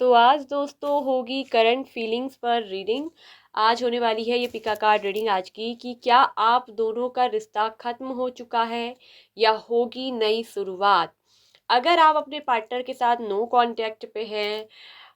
आज दोस्तों होगी करंट फीलिंग्स पर रीडिंग। आज होने वाली है ये पिका कार्ड रीडिंग आज की कि क्या आप दोनों का रिश्ता खत्म हो चुका है या होगी नई शुरुआत। अगर आप अपने पार्टनर के साथ नो कांटेक्ट पे हैं,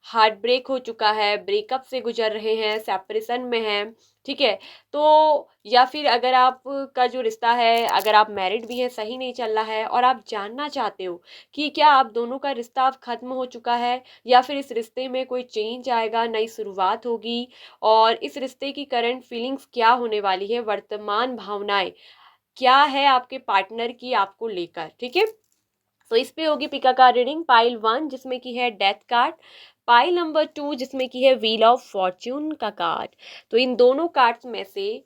हार्ट ब्रेक हो चुका है, ब्रेकअप से गुजर रहे हैं, सेपरेशन में हैं, ठीक है, तो या फिर अगर आप का जो रिश्ता है, अगर आप मैरिड भी हैं, सही नहीं चल रहा है और आप जानना चाहते हो कि क्या आप दोनों का रिश्ता अब खत्म हो चुका है या फिर इस रिश्ते में कोई चेंज आएगा, नई शुरुआत होगी और इस रिश्ते की करंट फीलिंग्स क्या होने वाली है, वर्तमान भावनाएं क्या है आपके पार्टनर की आपको लेकर, ठीक है। तो इस पे होगी पिका कार्ड रीडिंग पाइल 1 जिसमें की है डेथ कार्ड, पाइल नंबर 2 जिसमें की है व्हील ऑफ फॉर्च्यून का कार्ड। तो इन दोनों कार्ड्स में से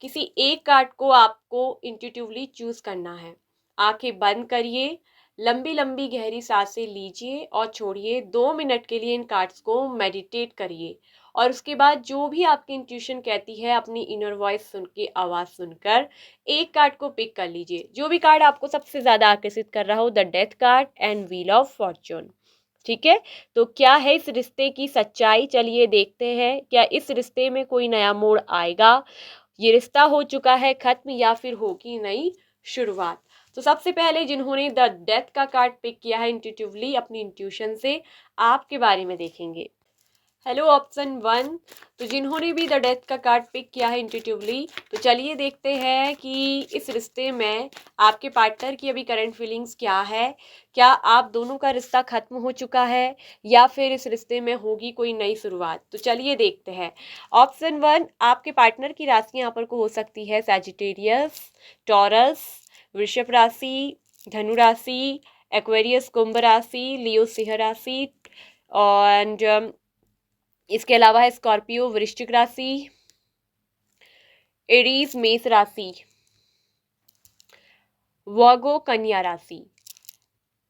किसी एक कार्ड को आपको इंट्यूटिवली चूज करना है। आंखें बंद करिए, लंबी लंबी गहरी सांसें लीजिए और छोड़िए। 2 मिनट के लिए इन कार्ड्स को मेडिटेट करिए और उसके बाद जो भी आपकी इंट्यूशन कहती है, अपनी इनर वॉइस सुन के, आवाज सुनकर एक कार्ड को पिक कर लीजिए। जो भी कार्ड आपको सबसे ज्यादा आकर्षित कर रहा हो, the death card and wheel of Fortune, ठीक है। तो क्या है इस रिश्ते की सच्चाई, चलिए देखते हैं। क्या इस रिश्ते में कोई नया मोड़ आएगा, ये रिश्ता हो चुका है खत्म या फिर होगी नई शुरुआत। तो सबसे पहले जिन्होंने द डेथ का कार्ड पिक किया है इंट्यूटिवली अपनी इंट्यूशन से, आपके बारे में देखेंगे। हेलो ऑप्शन 1, तो जिन्होंने भी द डेथ का कार्ड पिक किया है इंट्यूटिवली, तो चलिए देखते हैं कि इस रिश्ते में आपके पार्टनर की अभी करंट फीलिंग्स क्या है। क्या आप दोनों का रिश्ता खत्म हो चुका है या फिर इस रिश्ते में होगी कोई नई शुरुआत। तो चलिए देखते हैं। ऑप्शन 1, आपके पार्टनर की राशि यहाँ पर को हो सकती है सैजिटेरियस, टॉरस, वृषभ राशि, धनु राशि, एक्वेरियस कुंभ राशि, लियो सिंह राशि और इसके अलावा है स्कॉर्पियो वृश्चिक राशि, एरीज मेष राशि, वर्गो कन्या राशि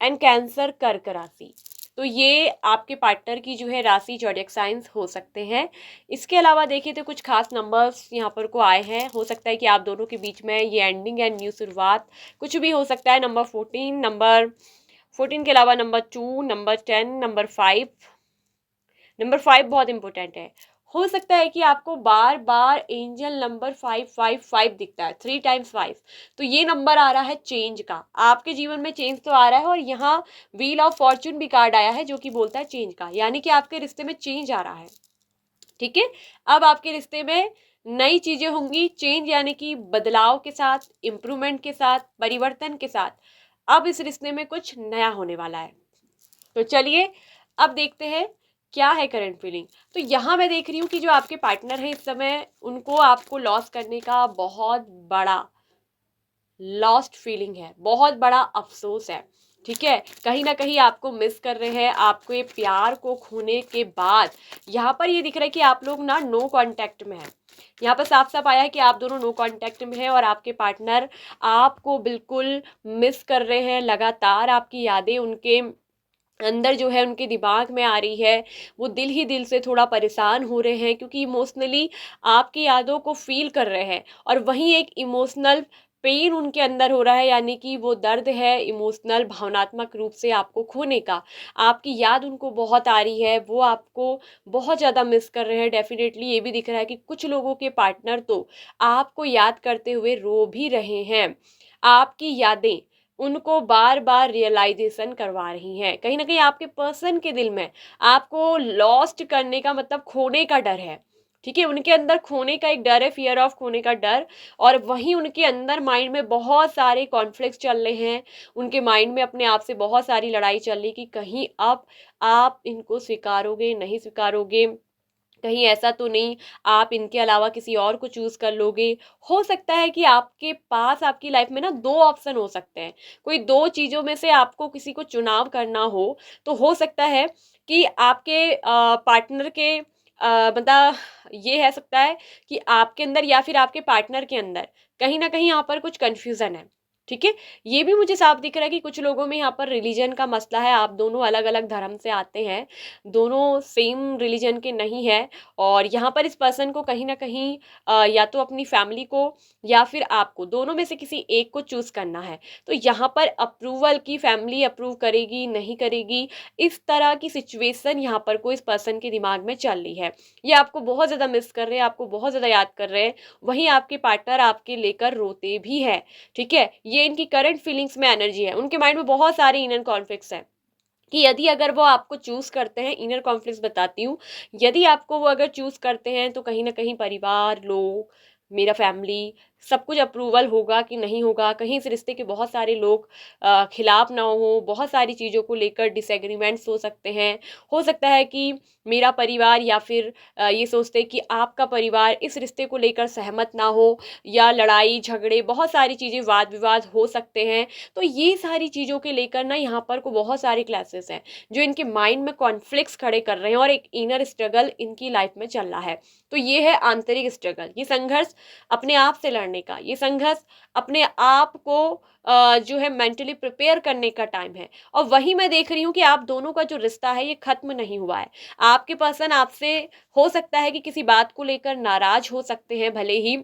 एंड कैंसर कर्क राशि। तो ये आपके पार्टनर की जो है राशि जॉडियक साइंस हो सकते हैं। इसके अलावा देखिए तो कुछ खास नंबर्स यहाँ पर को आए हैं। हो सकता है कि आप दोनों के बीच में ये एंडिंग एंड न्यू शुरुआत कुछ भी हो सकता है। नंबर 14, नंबर 14 के अलावा नंबर 2, नंबर 10, नंबर 5, नंबर 5 बहुत इंपॉर्टेंट है। हो सकता है कि आपको बार बार एंजल नंबर 555 दिखता है, 3 टाइम्स 5। तो ये नंबर आ रहा है चेंज का, आपके जीवन में चेंज तो आ रहा है और यहाँ व्हील ऑफ फॉर्च्यून भी कार्ड आया है जो कि बोलता है चेंज का, यानी कि आपके रिश्ते में चेंज आ रहा है, ठीक है। अब आपके रिश्ते में नई चीजें होंगी, चेंज यानी कि बदलाव के साथ, इंप्रूवमेंट के साथ, परिवर्तन के साथ अब इस रिश्ते में कुछ नया होने वाला है। तो चलिए अब देखते हैं क्या है करंट फीलिंग। तो यहाँ मैं देख रही हूँ कि जो आपके पार्टनर हैं इस समय, उनको आपको लॉस करने का बहुत बड़ा लॉस्ट फीलिंग है, बहुत बड़ा अफसोस है, ठीक है। कहीं ना कहीं आपको मिस कर रहे हैं, आपको ये प्यार को खोने के बाद यहाँ पर ये दिख रहा है कि आप लोग ना नो कांटेक्ट में हैं। यहाँ पर साफ साफ आया है कि आप दोनों नो कांटेक्ट में हैं और आपके पार्टनर आपको बिल्कुल मिस कर रहे हैं। लगातार आपकी यादें उनके अंदर जो है, उनके दिमाग में आ रही है। वो दिल ही दिल से थोड़ा परेशान हो रहे हैं क्योंकि इमोशनली आपकी यादों को फील कर रहे हैं और वहीं एक इमोशनल पेन उनके अंदर हो रहा है, यानी कि वो दर्द है इमोशनल भावनात्मक रूप से आपको खोने का। आपकी याद उनको बहुत आ रही है, वो आपको बहुत ज़्यादा मिस कर रहे हैं। डेफिनेटली ये भी दिख रहा है कि कुछ लोगों के पार्टनर तो आपको याद करते हुए रो भी रहे हैं। आपकी यादें उनको बार बार रियलाइजेशन करवा रही हैं। कहीं ना कहीं आपके पर्सन के दिल में आपको लॉस्ट करने का मतलब खोने का डर है, ठीक है। उनके अंदर खोने का एक डर है, फियर ऑफ खोने का डर। और वहीं उनके अंदर माइंड में बहुत सारे कॉन्फ्लिक्ट चल रहे हैं। उनके माइंड में अपने आप से बहुत सारी लड़ाई चल रही कि कहीं अब आप इनको स्वीकारोगे नहीं स्वीकारोगे, कहीं ऐसा तो नहीं आप इनके अलावा किसी और को चूज कर लोगे। हो सकता है कि आपके पास आपकी लाइफ में ना 2 ऑप्शन हो सकते हैं, कोई 2 चीजों में से आपको किसी को चुनाव करना हो। तो हो सकता है कि आपके पार्टनर के मतलब ये है सकता है कि आपके अंदर या फिर आपके पार्टनर के अंदर कहीं ना कहीं यहाँ पर कुछ कंफ्यूजन है, ठीक है। ये भी मुझे साफ दिख रहा है कि कुछ लोगों में यहाँ पर रिलीजन का मसला है, आप दोनों अलग अलग धर्म से आते हैं, दोनों सेम रिलीजन के नहीं है, और यहाँ पर इस पर्सन को कहीं ना कहीं या तो अपनी फैमिली को या फिर आपको, दोनों में से किसी एक को चूज करना है। तो यहाँ पर अप्रूवल की फैमिली अप्रूव करेगी नहीं करेगी, इस तरह की सिचुएशन यहाँ पर कोई इस पर्सन के दिमाग में चल रही है। ये आपको बहुत ज़्यादा मिस कर रहे हैं, आपको बहुत ज़्यादा याद कर रहे हैं, वहीं आपके पार्टनर आपके लेकर रोते भी है। ठीक है, ये इनकी करंट फीलिंग्स में एनर्जी है, उनके माइंड में बहुत सारे इनर कॉन्फ्लिक्ट्स हैं कि यदि अगर वो आपको चूज करते हैं, इनर कॉन्फ्लिक्ट्स बताती हूँ, यदि आपको वो अगर चूज करते हैं तो कहीं ना कहीं परिवार, लोग, मेरा फैमिली, सब कुछ अप्रूवल होगा कि नहीं होगा, कहीं इस रिश्ते के बहुत सारे लोग खिलाफ ना हो, बहुत सारी चीज़ों को लेकर डिसएग्रीमेंट्स हो सकते हैं। हो सकता है कि मेरा परिवार या फिर ये सोचते कि आपका परिवार इस रिश्ते को लेकर सहमत ना हो, या लड़ाई झगड़े, बहुत सारी चीज़ें, वाद विवाद हो सकते हैं। तो ये सारी चीज़ों के लेकर ना यहाँ पर को बहुत सारे क्लासेस हैं जो इनके माइंड में कॉन्फ्लिक्ट्स खड़े कर रहे हैं, और एक इनर स्ट्रगल इनकी लाइफ में चल रहा है। तो ये है आंतरिक स्ट्रगल, ये संघर्ष अपने आप से लड़ने का, ये संघर्ष अपने आप को जो है मेंटली प्रिपेयर करने का टाइम है। और वही मैं देख रही हूँ कि आप दोनों का जो रिश्ता है ये खत्म नहीं हुआ है। आपके पर्सन आपसे हो सकता है कि किसी बात को लेकर नाराज हो सकते हैं भले ही,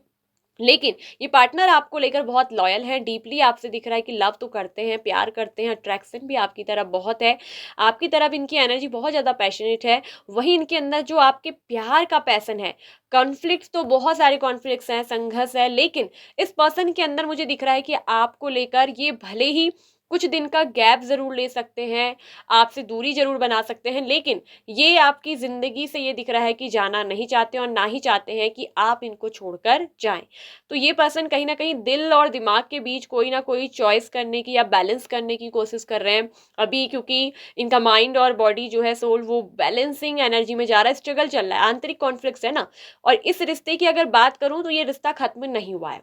लेकिन ये पार्टनर आपको लेकर बहुत लॉयल है, डीपली आपसे दिख रहा है कि लव तो करते हैं, प्यार करते हैं, अट्रैक्शन भी आपकी तरफ बहुत है, आपकी तरफ इनकी एनर्जी बहुत ज़्यादा पैशनेट है। वहीं इनके अंदर जो आपके प्यार का पैसन है, कॉन्फ्लिक्ट्स तो बहुत सारे कॉन्फ्लिक्ट्स हैं, संघर्ष है, लेकिन इस पर्सन के अंदर मुझे दिख रहा है कि आपको लेकर ये भले ही कुछ दिन का गैप ज़रूर ले सकते हैं, आपसे दूरी ज़रूर बना सकते हैं, लेकिन ये आपकी ज़िंदगी से ये दिख रहा है कि जाना नहीं चाहते, और ना ही चाहते हैं कि आप इनको छोड़कर जाएं। तो ये पर्सन कहीं ना कहीं दिल और दिमाग के बीच कोई ना कोई चॉइस करने की या बैलेंस करने की कोशिश कर रहे हैं अभी, क्योंकि इनका माइंड और बॉडी जो है, सोल, वो बैलेंसिंग एनर्जी में जा रहा है, स्ट्रगल चल रहा है, आंतरिक कॉन्फ्लिक्ट्स है ना। और इस रिश्ते की अगर बात करूं तो ये रिश्ता खत्म नहीं हुआ है,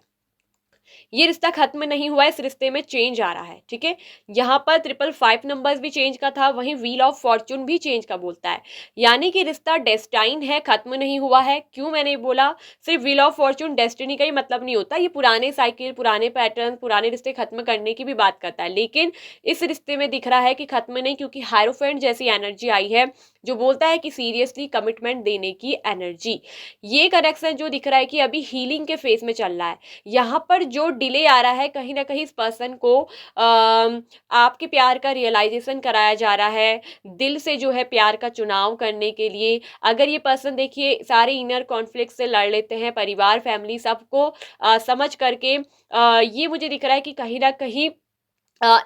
ये रिश्ता खत्म नहीं हुआ है, इस रिश्ते में चेंज आ रहा है। ठीक है, यहाँ पर 555 नंबर्स भी चेंज का था, वहीं व्हील ऑफ फॉर्चून भी चेंज का बोलता है, यानी कि रिश्ता डेस्टाइन है, खत्म नहीं हुआ है। क्यों मैंने बोला सिर्फ व्हील ऑफ फॉर्चून डेस्टिनी का ही मतलब नहीं होता, ये पुराने साइकिल, पुराने पैटर्न, पुराने रिश्ते खत्म करने की भी बात करता है, लेकिन इस रिश्ते में दिख रहा है कि खत्म नहीं, क्योंकि हायरोफेंट जैसी एनर्जी आई है जो बोलता है कि सीरियसली कमिटमेंट देने की एनर्जी। ये कनेक्शन जो दिख रहा है कि अभी हीलिंग के फेज में चल रहा है, यहाँ पर जो डिले आ रहा है, कहीं ना कहीं इस पर्सन को आपके प्यार का रियलाइजेशन कराया जा रहा है, दिल से जो है प्यार का चुनाव करने के लिए। अगर ये पर्सन देखिए सारे इनर कॉन्फ्लिक्ट से लड़ लेते हैं, परिवार, फैमिली, सबको समझ करके, ये मुझे दिख रहा है कि कहीं ना कहीं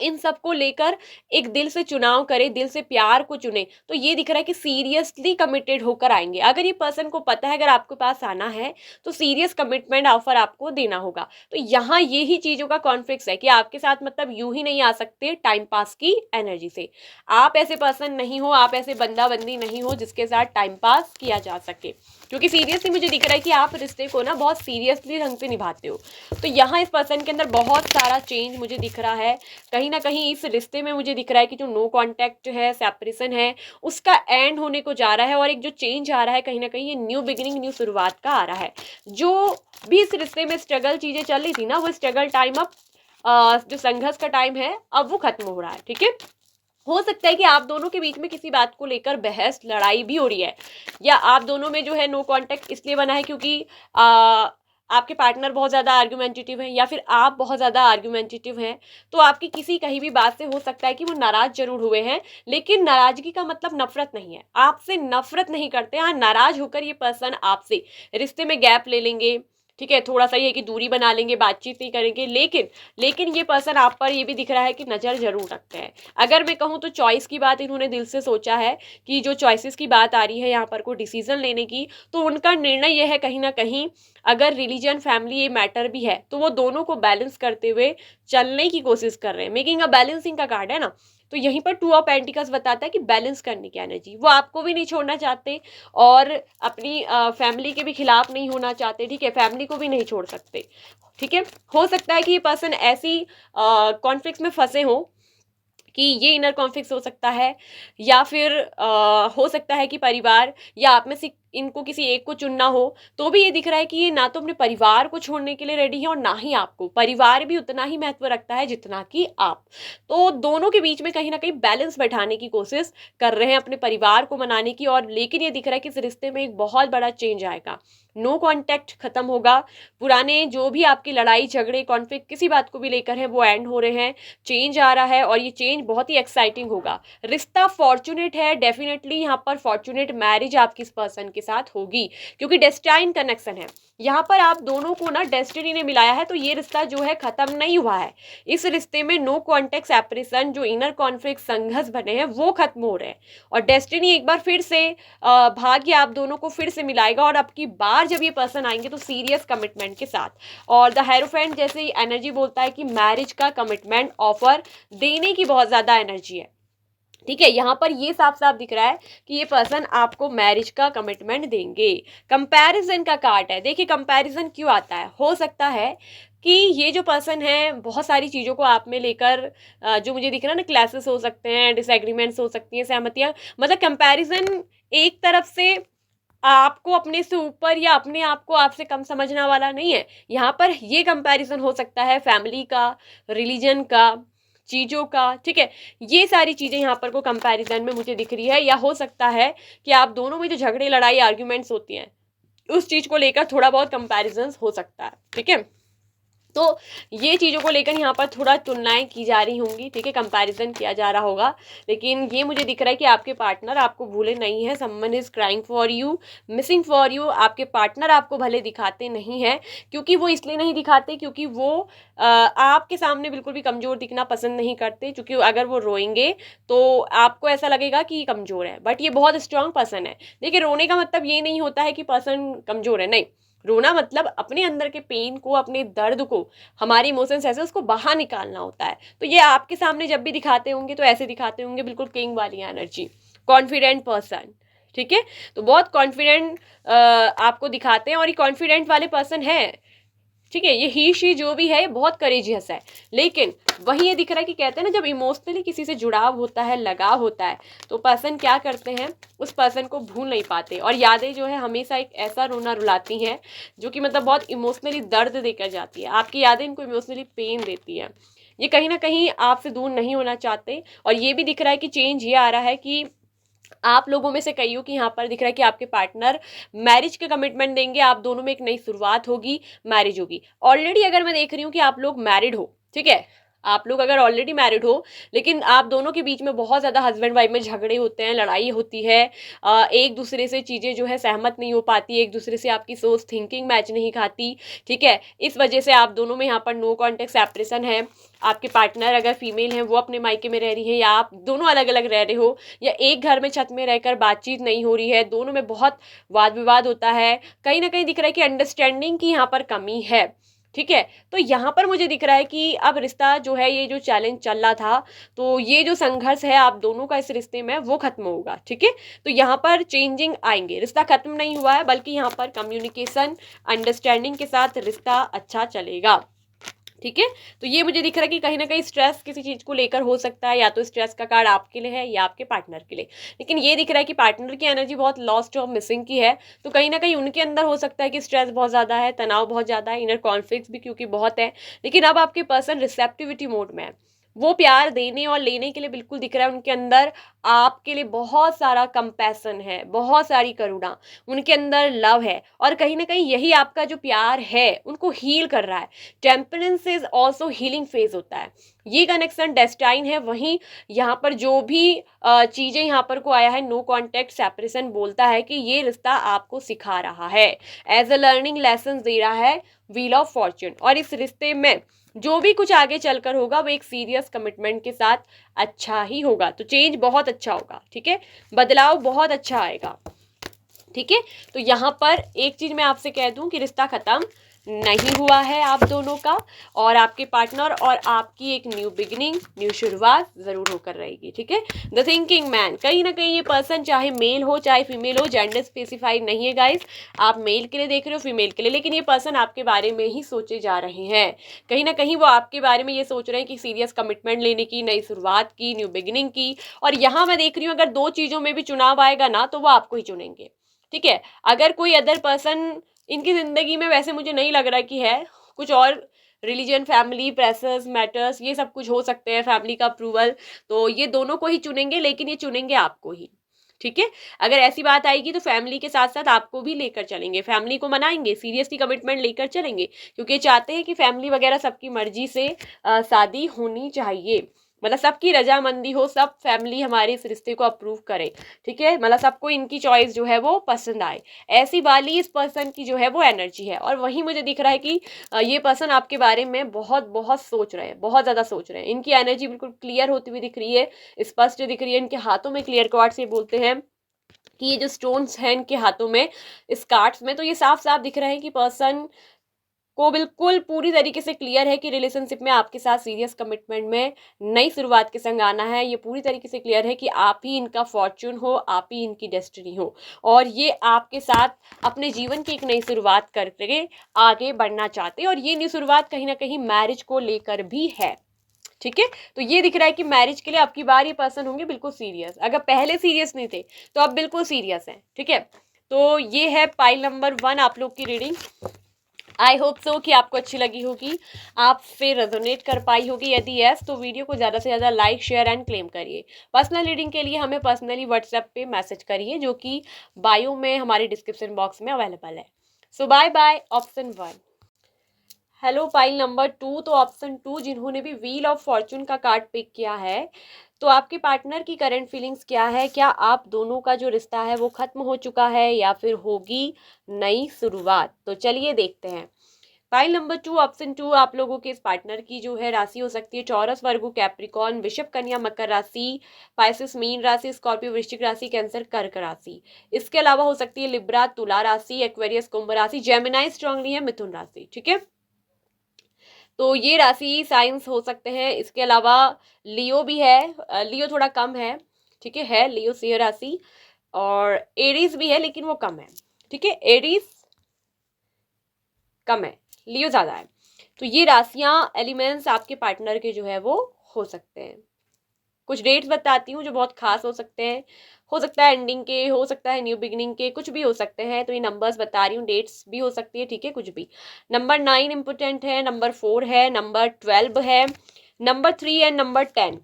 इन सब को लेकर एक दिल से चुनाव करे, दिल से प्यार को चुने, तो ये दिख रहा है कि सीरियसली कमिटेड होकर आएंगे। अगर ये पर्सन को पता है अगर आपके पास आना है तो सीरियस कमिटमेंट ऑफर आपको देना होगा। तो यहाँ यही चीज़ों का कॉन्फ्लिक्ट है कि आपके साथ मतलब यूं ही नहीं आ सकते टाइम पास की एनर्जी से। आप ऐसे पर्सन नहीं हो, आप ऐसे बंदा बंदी नहीं हो जिसके साथ टाइम पास किया जा सके, क्योंकि सीरियसली मुझे दिख रहा है कि आप रिश्ते को ना बहुत सीरियसली ढंग से निभाते हो। तो यहाँ इस पर्सन के अंदर बहुत सारा चेंज मुझे दिख रहा है। कहीं ना कहीं इस रिश्ते में मुझे दिख रहा है कि जो नो कांटेक्ट है, सेपरेशन है, उसका एंड होने को जा रहा है, और एक जो चेंज आ रहा है कहीं ना कहीं ये न्यू बिगिनिंग, न्यू शुरुआत का आ रहा है। जो भी इस रिश्ते में स्ट्रगल चीज़ें चल रही थी ना, वो स्ट्रगल टाइम अब जो संघर्ष का टाइम है अब वो खत्म हो रहा है। ठीक है, हो सकता है कि आप दोनों के बीच में किसी बात को लेकर बहस लड़ाई भी हो रही है, या आप दोनों में जो है नो कांटेक्ट इसलिए बना है क्योंकि आपके पार्टनर बहुत ज़्यादा आर्गुमेंटेटिव हैं, या फिर आप बहुत ज़्यादा आर्गुमेंटेटिव हैं। तो आपकी किसी कहीं भी बात से हो सकता है कि वो नाराज़ जरूर हुए हैं, लेकिन नाराज़गी का मतलब नफरत नहीं है, आपसे नफरत नहीं करते। हाँ, नाराज़ होकर ये पर्सन आपसे रिश्ते में गैप ले लेंगे, ठीक है, थोड़ा सा ये कि दूरी बना लेंगे, बातचीत नहीं करेंगे, लेकिन ये पर्सन आप पर ये भी दिख रहा है कि नज़र जरूर रखते हैं। अगर मैं कहूँ तो चॉइस की बात इन्होंने दिल से सोचा है कि जो चॉइसेस की बात आ रही है यहाँ पर कोई डिसीजन लेने की, तो उनका निर्णय यह है कहीं ना कहीं, अगर रिलीजन, फैमिली ये मैटर भी है, तो वो दोनों को बैलेंस करते हुए चलने की कोशिश कर रहे हैं। मेकिंग अ बैलेंसिंग का कार्ड है ना, तो यहीं पर 2 ऑफ पेंटिकल्स बताता है कि बैलेंस करने की एनर्जी, वो आपको भी नहीं छोड़ना चाहते और अपनी फैमिली के भी खिलाफ नहीं होना चाहते। ठीक है, फैमिली को भी नहीं छोड़ सकते। ठीक है, हो सकता है कि ये पर्सन ऐसी कॉन्फ्लिक्ट्स में फंसे हो कि ये इनर कॉन्फ्लिक्ट हो सकता है, या फिर हो सकता है कि परिवार या आप में से इनको किसी एक को चुनना हो तो भी ये दिख रहा है कि ये ना तो अपने परिवार को छोड़ने के लिए रेडी है और ना ही आपको। परिवार भी उतना ही महत्व रखता है जितना कि आप। तो दोनों के बीच में कहीं ना कहीं बैलेंस बैठाने की कोशिश कर रहे हैं अपने परिवार को मनाने की, और लेकिन ये दिख रहा है कि इस रिश्ते में एक बहुत बड़ा चेंज आएगा। नो कॉन्टैक्ट खत्म होगा, पुराने जो भी आपकी लड़ाई झगड़े कॉन्फ्लिक्ट किसी बात को भी लेकर है वो एंड हो रहे हैं, चेंज आ रहा है और ये चेंज बहुत ही एक्साइटिंग होगा। रिश्ता फॉर्चुनेट है, डेफिनेटली यहाँ पर फॉर्चुनेट मैरिज आपकी इस पर्सन के साथ होगी क्योंकि डेस्टाइन कनेक्शन है यहाँ पर। आप दोनों को ना डेस्टिनी ने मिलाया है, तो ये रिश्ता जो है खत्म नहीं हुआ है। इस रिश्ते में नो कॉन्टैक्ट सेपरेशन, जो इनर कॉन्फ्लिक्ट संघर्ष बने हैं वो खत्म हो रहे हैं और डेस्टिनी एक बार फिर से भाग्य आप दोनों को फिर से मिलाएगा। और अब की बार जब ये पर्सन आएंगे तो सीरियस कमिटमेंट के साथ, और द हेरोफेंट जैसे ही एनर्जी बोलता है कि मैरिज का कमिटमेंट ऑफर देने की बहुत ज्यादा एनर्जी है। ठीक है, यहाँ पर ये साफ साफ दिख रहा है कि ये पर्सन आपको मैरिज का कमिटमेंट देंगे। कंपैरिजन का कार्ड है। देखिए कंपैरिजन क्यों आता है, हो सकता है कि ये जो पर्सन है बहुत सारी चीज़ों को आप में लेकर जो मुझे दिख रहा है ना, क्लासेस हो सकते हैं, डिसएग्रीमेंट्स हो सकती हैं, सहमतियाँ, मतलब कंपैरिजन एक तरफ से आपको अपने से ऊपर या अपने आप को आपसे कम समझना वाला नहीं है। यहाँ पर ये कंपैरिजन हो सकता है फैमिली का, रिलीजन का, चीज़ों का। ठीक है, ये सारी चीज़ें यहाँ पर को कंपैरिजन में मुझे दिख रही है। या हो सकता है कि आप दोनों में जो झगड़े लड़ाई आर्ग्यूमेंट्स होती हैं उस चीज़ को लेकर थोड़ा बहुत कंपैरिजन हो सकता है। ठीक है, तो ये चीज़ों को लेकर यहाँ पर थोड़ा तुलनाएं की जा रही होंगी। ठीक है, कंपैरिजन किया जा रहा होगा, लेकिन ये मुझे दिख रहा है कि आपके पार्टनर आपको भूले नहीं है। Someone is crying for you, missing for you. आपके पार्टनर आपको भले दिखाते नहीं हैं, क्योंकि वो इसलिए नहीं दिखाते क्योंकि वो आपके सामने बिल्कुल भी कमज़ोर दिखना पसंद नहीं करते, क्योंकि अगर वो रोएंगे तो आपको ऐसा लगेगा कि कमज़ोर है, बट ये बहुत स्ट्रांग पर्सन है। देखिए रोने का मतलब ये नहीं होता है कि पर्सन कमज़ोर है, नहीं। रोना मतलब अपने अंदर के पेन को, अपने दर्द को, हमारे इमोशंस ऐसे उसको बाहर निकालना होता है। तो ये आपके सामने जब भी दिखाते होंगे तो ऐसे दिखाते होंगे, बिल्कुल किंग वाली एनर्जी, कॉन्फिडेंट पर्सन। ठीक है, तो बहुत कॉन्फिडेंट आपको दिखाते हैं और ये कॉन्फिडेंट वाले पर्सन है। ठीक है, ये ही शी जो भी है ये बहुत करेजियस है, लेकिन वही ये दिख रहा है कि कहते हैं ना, जब इमोशनली किसी से जुड़ाव होता है, लगाव होता है, तो पर्सन क्या करते हैं, उस पर्सन को भूल नहीं पाते। और यादें जो है हमेशा एक ऐसा रोना रुलाती हैं जो कि मतलब बहुत इमोशनली दर्द देकर जाती है। आपकी यादें इनको इमोशनली पेन देती है। ये कहीं ना कहीं आपसे दूर नहीं होना चाहते। और ये भी दिख रहा है कि चेंज ये आ रहा है कि आप लोगों में से कईयों की यहाँ पर दिख रहा है कि आपके पार्टनर मैरिज के कमिटमेंट देंगे, आप दोनों में एक नई शुरुआत होगी, मैरिज होगी। ऑलरेडी अगर मैं देख रही हूँ कि आप लोग मैरिड हो, ठीक है, आप लोग अगर ऑलरेडी मैरिड हो, लेकिन आप दोनों के बीच में बहुत ज़्यादा हस्बैंड वाइफ में झगड़े होते हैं, लड़ाई होती है, एक दूसरे से चीज़ें जो है सहमत नहीं हो पाती, एक दूसरे से आपकी सोच थिंकिंग मैच नहीं खाती। ठीक है, इस वजह से आप दोनों में यहाँ पर नो कॉन्टेक्ट सेपरेशन है। आपके पार्टनर अगर फीमेल हैं वो अपने मायके में रह रही है, या आप दोनों अलग अलग रह रहे हो, या एक घर में छत में रहकर बातचीत नहीं हो रही है, दोनों में बहुत वाद विवाद होता है, कहीं ना कहीं दिख रहा है कि अंडरस्टैंडिंग की यहाँ पर कमी है। ठीक है, तो यहाँ पर मुझे दिख रहा है कि अब रिश्ता जो है, ये जो चैलेंज चल रहा था, तो ये जो संघर्ष है आप दोनों का इस रिश्ते में वो खत्म होगा। ठीक है, तो यहाँ पर चेंजिंग आएंगे। रिश्ता खत्म नहीं हुआ है, बल्कि यहाँ पर कम्युनिकेशन अंडरस्टैंडिंग के साथ रिश्ता अच्छा चलेगा। ठीक है, तो ये मुझे दिख रहा है कि कहीं ना कहीं स्ट्रेस किसी चीज़ को लेकर हो सकता है, या तो स्ट्रेस का कार्ड आपके लिए है या आपके पार्टनर के लिए। लेकिन ये दिख रहा है कि पार्टनर की एनर्जी बहुत लॉस्ट और मिसिंग की है, तो कहीं ना कहीं उनके अंदर हो सकता है कि स्ट्रेस बहुत ज़्यादा है, तनाव बहुत ज़्यादा है, इनर कॉन्फ्लिक्ट्स भी क्योंकि बहुत है। लेकिन अब आपके पर्सन रिसेप्टिविटी मोड में है, वो प्यार देने और लेने के लिए बिल्कुल दिख रहा है। उनके अंदर आपके लिए बहुत सारा कंपैशन है, बहुत सारी करुणा, उनके अंदर लव है, और कहीं ना कहीं यही आपका जो प्यार है उनको हील कर रहा है। Temperance is also healing phase होता है, ये कनेक्शन डेस्टाइन है। वहीं यहाँ पर जो भी चीज़ें यहाँ पर को आया है, नो कॉन्टेक्ट सेपरेशन बोलता है कि ये रिश्ता आपको सिखा रहा है, एज अ लर्निंग लेसन दे रहा है, व्हील ऑफ फॉर्च्यून। और इस रिश्ते में जो भी कुछ आगे चलकर होगा वो एक सीरियस कमिटमेंट के साथ अच्छा ही होगा। तो चेंज बहुत अच्छा होगा। ठीक है, बदलाव बहुत अच्छा आएगा। ठीक है, तो यहाँ पर एक चीज मैं आपसे कह दूं कि रिश्ता खत्म नहीं हुआ है आप दोनों का, और आपके पार्टनर और आपकी एक न्यू बिगिनिंग, न्यू शुरुआत जरूर होकर रहेगी। ठीक है, द थिंकिंग मैन, कहीं ना कहीं ये पर्सन चाहे मेल हो चाहे फीमेल हो, जेंडर स्पेसिफाइड नहीं है गाइस, आप मेल के लिए देख रहे हो फीमेल के लिए, लेकिन ये पर्सन आपके बारे में ही सोचे जा रहे हैं। कहीं ना कहीं वो आपके बारे में ये सोच रहे हैं कि सीरियस कमिटमेंट लेने की, नई शुरुआत की, न्यू बिगिनिंग की। और यहाँ मैं देख रही हूँ अगर दो चीजों में भी चुनाव आएगा ना, तो वो आपको ही चुनेंगे। ठीक है। अगर कोई अदर पर्सन इनकी जिंदगी में, वैसे मुझे नहीं लग रहा कि है, कुछ और रिलीजन, फैमिली, प्रेशर्स, मैटर्स, ये सब कुछ हो सकते हैं, फैमिली का अप्रूवल, तो ये दोनों को ही चुनेंगे, लेकिन ये चुनेंगे आपको ही। ठीक है। अगर ऐसी बात आएगी तो फैमिली के साथ साथ आपको भी लेकर चलेंगे, फैमिली को मनाएंगे, सीरियसली कमिटमेंट लेकर चलेंगे, क्योंकि ये चाहते हैं कि फैमिली वगैरह सबकी मर्जी से शादी होनी चाहिए, मतलब सबकी रजामंदी हो, सब फैमिली हमारे इस रिश्ते को अप्रूव करे। ठीक है, मतलब सबको इनकी चॉइस जो है वो पसंद आए, ऐसी वाली इस पर्सन की जो है वो एनर्जी है। और वही मुझे दिख रहा है कि ये पर्सन आपके बारे में बहुत बहुत सोच रहे हैं, बहुत ज़्यादा सोच रहे हैं। इनकी एनर्जी बिल्कुल क्लियर होती हुई दिख रही है, स्पष्ट दिख रही है। इनके हाथों में क्लियर कट से बोलते हैं कि ये जो स्टोन्स हैं इनके हाथों में, इस कार्ड्स में, तो ये साफ साफ दिख रहा है कि पर्सन को बिल्कुल पूरी तरीके से क्लियर है कि रिलेशनशिप में आपके साथ सीरियस कमिटमेंट में नई शुरुआत के संग आना है। ये पूरी तरीके से क्लियर है कि आप ही इनका फॉर्च्यून हो, आप ही इनकी डेस्टिनी हो, और ये आपके साथ अपने जीवन की एक नई शुरुआत करके आगे बढ़ना चाहते हैं। और ये नई शुरुआत कहीं ना कहीं मैरिज को लेकर भी है। ठीक है, तो ये दिख रहा है कि मैरिज के लिए आपकी बार ये पर्सन होंगे बिल्कुल सीरियस। अगर पहले सीरियस नहीं थे तो अब बिल्कुल सीरियस हैं। ठीक है, तो ये है पाइल नंबर 1 आप लोग की रीडिंग। आई होप सो कि आपको अच्छी लगी होगी, आप फिर रेजोनेट कर पाई होगी। यदि यस तो वीडियो को ज़्यादा से ज़्यादा लाइक, शेयर एंड क्लेम करिए। पर्सनल रीडिंग के लिए हमें पर्सनली व्हाट्सएप पे मैसेज करिए, जो कि बायो में हमारे डिस्क्रिप्शन बॉक्स में अवेलेबल है। So bye bye option 1। Hello pile number 2, तो ऑप्शन 2 जिन्होंने भी व्हील ऑफ फॉर्चून का कार्ड पिक किया है, तो आपके पार्टनर की करंट फीलिंग्स क्या है? क्या आप दोनों का जो रिश्ता है वो खत्म हो चुका है या फिर होगी नई शुरुआत? तो चलिए देखते हैं। फाइल नंबर 2 ऑप्शन 2 आप लोगों के इस पार्टनर की जो है राशि हो सकती है टॉरस, वर्गो, कैप्रिकॉर्न, वृषभ, कन्या, मकर राशि, पाइसेस, मीन राशि, स्कॉर्पियो, वृश्चिक राशि, कैंसर, कर्क राशि। इसके अलावा हो सकती है लिब्रा, तुला राशि, एक्वेरियस, कुंभ राशि, जेमिनाई स्ट्रांगली है, मिथुन राशि। ठीक है, तो ये राशि साइंस हो सकते हैं। इसके अलावा लियो भी है, लियो थोड़ा कम है। ठीक है लियो सिंह राशि, और एरीज भी है लेकिन वो कम है। ठीक है, एरीज कम है, लियो ज्यादा है। तो ये राशियां, एलिमेंट्स आपके पार्टनर के जो है वो हो सकते हैं। कुछ डेट्स बताती हूँ जो बहुत खास हो सकते हैं, हो सकता है एंडिंग के, हो सकता है न्यू बिगिनिंग के, कुछ भी हो सकते हैं। तो ये नंबर्स बता रही हूँ, डेट्स भी हो सकती है। ठीक है, कुछ भी। नंबर 9 इंपोर्टेंट है, नंबर 4 है, नंबर 12 है, number 3 and number 10,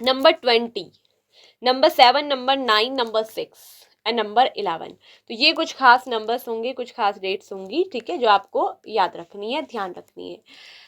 number 20, number 7, number 9, number 6 and number 11। तो ये कुछ खास नंबर्स होंगे, कुछ खास डेट्स होंगी। ठीक है, जो आपको याद रखनी है, ध्यान रखनी है।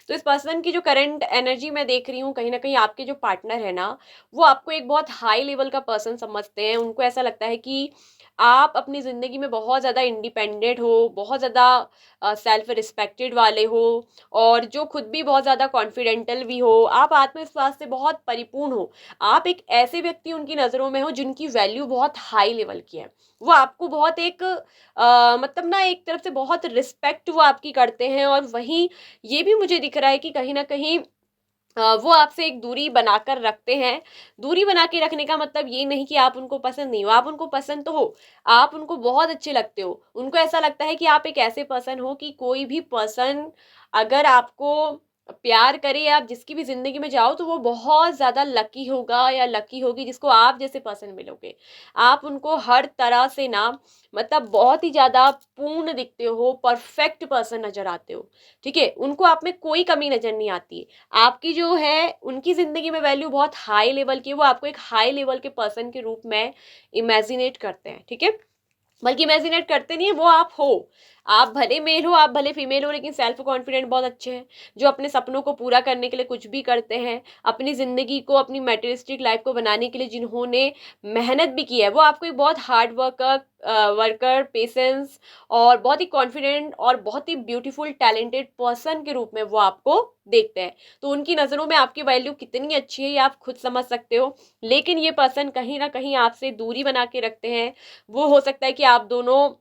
तो इस पर्सन की जो करंट एनर्जी मैं देख रही हूँ, कहीं ना कहीं आपके जो पार्टनर है ना, वो आपको एक बहुत हाई लेवल का पर्सन समझते हैं। उनको ऐसा लगता है कि आप अपनी ज़िंदगी में बहुत ज़्यादा इंडिपेंडेंट हो, बहुत ज़्यादा सेल्फ रिस्पेक्टेड वाले हो, और जो खुद भी बहुत ज़्यादा कॉन्फिडेंटल भी हो, आप आत्मविश्वास से बहुत परिपूर्ण हो। आप एक ऐसे व्यक्ति उनकी नज़रों में हो जिनकी वैल्यू बहुत हाई लेवल की है। वो आपको बहुत एक मतलब ना, एक तरफ से बहुत रिस्पेक्ट वो आपकी करते हैं, और वहीं ये भी मुझे दिख रहा है कि कहीं ना कहीं वो आपसे एक दूरी बनाकर रखते हैं। दूरी बना के रखने का मतलब ये नहीं कि आप उनको पसंद नहीं हो, आप उनको पसंद तो हो, आप उनको बहुत अच्छे लगते हो। उनको ऐसा लगता है कि आप एक ऐसे पर्सन हो कि कोई भी पर्सन अगर आपको प्यार करे, या आप जिसकी भी जिंदगी में जाओ, तो वो बहुत ज्यादा लकी होगा या लकी होगी जिसको आप जैसे पर्सन मिलोगे। आप उनको हर तरह से ना, मतलब बहुत ही ज्यादा पूर्ण दिखते हो, परफेक्ट पर्सन नजर आते हो। ठीक है, उनको आप में कोई कमी नजर नहीं आती। आपकी जो है उनकी ज़िंदगी में वैल्यू बहुत हाई लेवल की है, वो आपको एक हाई लेवल के पर्सन के रूप में इमेजिनेट करते हैं। ठीक है, बल्कि इमेजिनेट करते नहीं है, वो आप हो। आप भले मेल हो, आप भले फीमेल हो, लेकिन सेल्फ कॉन्फिडेंट बहुत अच्छे हैं, जो अपने सपनों को पूरा करने के लिए कुछ भी करते हैं। अपनी ज़िंदगी को, अपनी मटेरियलिस्टिक लाइफ को बनाने के लिए जिन्होंने मेहनत भी की है, वो आपको एक बहुत हार्ड वर्कर, पेशेंस, और बहुत ही कॉन्फिडेंट और बहुत ही ब्यूटीफुल टैलेंटेड पर्सन के रूप में वो आपको देखते हैं। तो उनकी नज़रों में आपकी वैल्यू कितनी अच्छी है ये आप खुद समझ सकते हो। लेकिन ये पर्सन कहीं ना कहीं आपसे दूरी बना के रखते हैं। वो हो सकता है कि आप दोनों,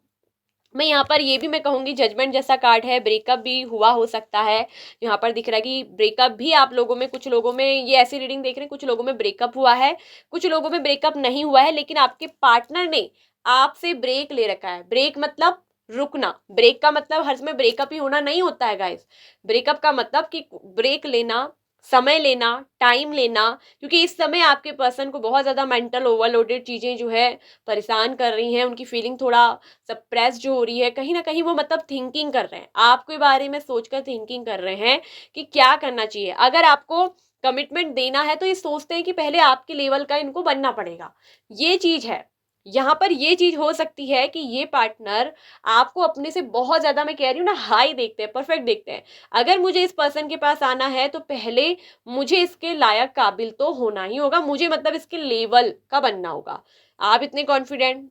मैं यहाँ पर ये भी मैं कहूँगी जजमेंट जैसा कार्ड है, ब्रेकअप भी हुआ हो सकता है। यहाँ पर दिख रहा है कि ब्रेकअप भी आप लोगों में, कुछ लोगों में ये ऐसी रीडिंग देख रहे हैं, कुछ लोगों में ब्रेकअप हुआ है, कुछ लोगों में ब्रेकअप नहीं हुआ है, लेकिन आपके पार्टनर ने आपसे ब्रेक ले रखा है। ब्रेक मतलब रुकना, ब्रेक का मतलब हर समय ब्रेकअप ही होना नहीं होता है गाइस। ब्रेकअप का मतलब कि ब्रेक लेना, समय लेना, टाइम लेना, क्योंकि इस समय आपके पर्सन को बहुत ज़्यादा मेंटल ओवरलोडेड चीज़ें जो है परेशान कर रही हैं, उनकी फीलिंग थोड़ा सप्रेस जो हो रही है, कहीं ना कहीं वो मतलब थिंकिंग कर रहे हैं, आपके बारे में सोचकर थिंकिंग कर रहे हैं कि क्या करना चाहिए। अगर आपको कमिटमेंट देना है तो ये सोचते हैं कि पहले आपके लेवल का इनको बनना पड़ेगा, ये चीज़ है। यहाँ पर ये चीज़ हो सकती है कि ये पार्टनर आपको अपने से बहुत ज़्यादा, मैं कह रही हूँ ना, हाई देखते हैं, परफेक्ट देखते हैं। अगर मुझे इस पर्सन के पास आना है तो पहले मुझे इसके लायक काबिल तो होना ही होगा, मुझे मतलब इसके लेवल का बनना होगा। आप इतने कॉन्फिडेंट,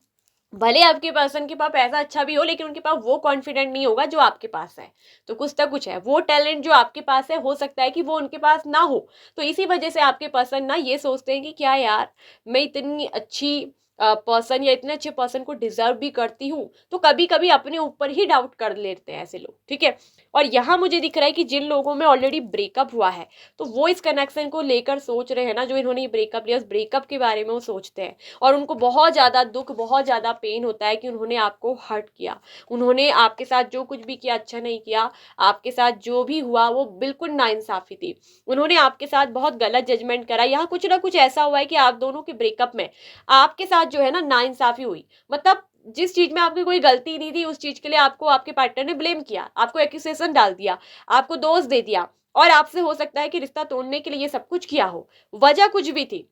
भले आपके पर्सन के पास पैसा अच्छा भी हो लेकिन उनके पास वो कॉन्फिडेंट नहीं होगा जो आपके पास है। तो कुछ ना कुछ है, वो टैलेंट जो आपके पास है हो सकता है कि वो उनके पास ना हो। तो इसी वजह से आपके पर्सन ना ये सोचते हैं कि क्या यार, मैं इतनी अच्छी पर्सन या इतने अच्छे पर्सन को डिजर्व भी करती हूँ। तो कभी कभी अपने ऊपर ही डाउट कर लेते हैं ऐसे लोग, ठीक है। और यहाँ मुझे दिख रहा है कि जिन लोगों में ऑलरेडी ब्रेकअप हुआ है तो वो इस कनेक्शन को लेकर सोच रहे हैं ना, जो इन्होंने ब्रेकअप लिया उस ब्रेकअप के बारे में वो सोचते हैं। और उनको बहुत ज़्यादा दुख, बहुत ज़्यादा पेन होता है कि उन्होंने आपको हर्ट किया, उन्होंने आपके साथ जो कुछ भी किया अच्छा नहीं किया, आपके साथ जो भी हुआ वो बिल्कुल नाइंसाफ़ी थी, उन्होंने आपके साथ बहुत गलत जजमेंट करा। यहाँ कुछ ना कुछ ऐसा हुआ है कि आप दोनों के ब्रेकअप में आपके साथ जो है ना नाइंसाफ़ी हुई, मतलब जिस चीज में आपकी कोई गलती नहीं थी उस चीज के लिए आपको आपके पार्टनर ने ब्लेम किया, आपको एक्यूसेशन डाल दिया, आपको दोष दे दिया, और आपसे हो सकता है कि रिश्ता तोड़ने के लिए ये सब कुछ किया हो। वजह कुछ भी थी,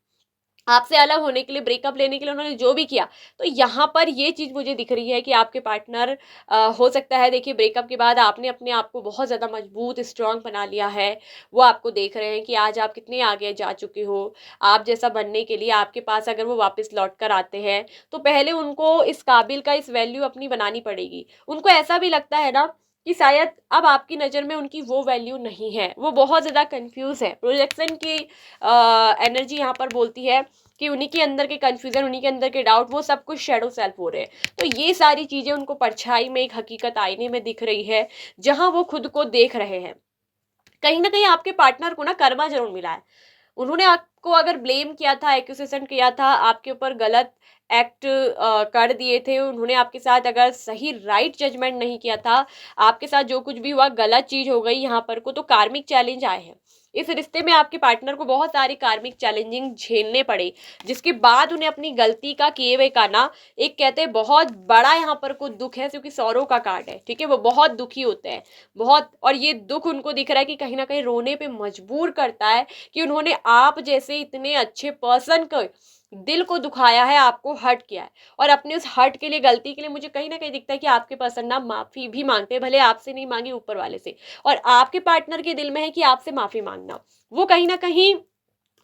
आपसे अलग होने के लिए, ब्रेकअप लेने के लिए उन्होंने जो भी किया। तो यहाँ पर ये चीज़ मुझे दिख रही है कि आपके पार्टनर हो सकता है, देखिए ब्रेकअप के बाद आपने अपने आप को बहुत ज़्यादा मजबूत, स्ट्रांग बना लिया है। वो आपको देख रहे हैं कि आज आप कितने आगे जा चुके हो। आप जैसा बनने के लिए आपके पास अगर वो वापस लौट कर आते हैं तो पहले उनको इस काबिल का, इस वैल्यू अपनी बनानी पड़ेगी। उनको ऐसा भी लगता है ना कि शायद अब आपकी नज़र में उनकी वो वैल्यू नहीं है, वो बहुत ज़्यादा कंफ्यूज है। प्रोजेक्शन की एनर्जी यहाँ पर बोलती है कि उन्हीं के अंदर के कंफ्यूजन, उन्हीं के अंदर के डाउट, वो सब कुछ शेडो सेल्फ हो रहे हैं। तो ये सारी चीज़ें उनको परछाई में, एक हकीकत आईने में दिख रही है जहां वो खुद को देख रहे हैं। कहीं ना कहीं आपके पार्टनर को ना कर्मा जरूर मिला है। उन्होंने आपको अगर ब्लेम किया था, एक्यूसेशन किया था, आपके ऊपर गलत एक्ट कर दिए थे, उन्होंने आपके साथ अगर सही राइट जजमेंट नहीं किया था, आपके साथ जो कुछ भी हुआ गलत चीज हो गई यहाँ पर को, तो कार्मिक चैलेंज आए हैं। इस रिश्ते में आपके पार्टनर को बहुत सारी कार्मिक चैलेंजिंग झेलने पड़े, जिसके बाद उन्हें अपनी गलती का, किए हुए का ना, एक कहते हैं बहुत बड़ा यहाँ पर को दुख है, क्योंकि सौरों का कार्ड है, ठीक है। वो बहुत दुखी होते हैं, बहुत, और ये दुख उनको दिख रहा है कि कहीं ना कहीं रोने पे मजबूर करता है कि उन्होंने आप जैसे इतने अच्छे पर्सन को दिल को दुखाया है, आपको हर्ट किया है। और अपने उस हर्ट के लिए, गलती के लिए, मुझे कहीं ना कहीं दिखता है कि आपके पर्सन ना माफी भी मांगते हैं, भले आपसे नहीं मांगी, ऊपर वाले से। और आपके पार्टनर के दिल में है कि आपसे माफी मांगना। वो कहीं ना कहीं,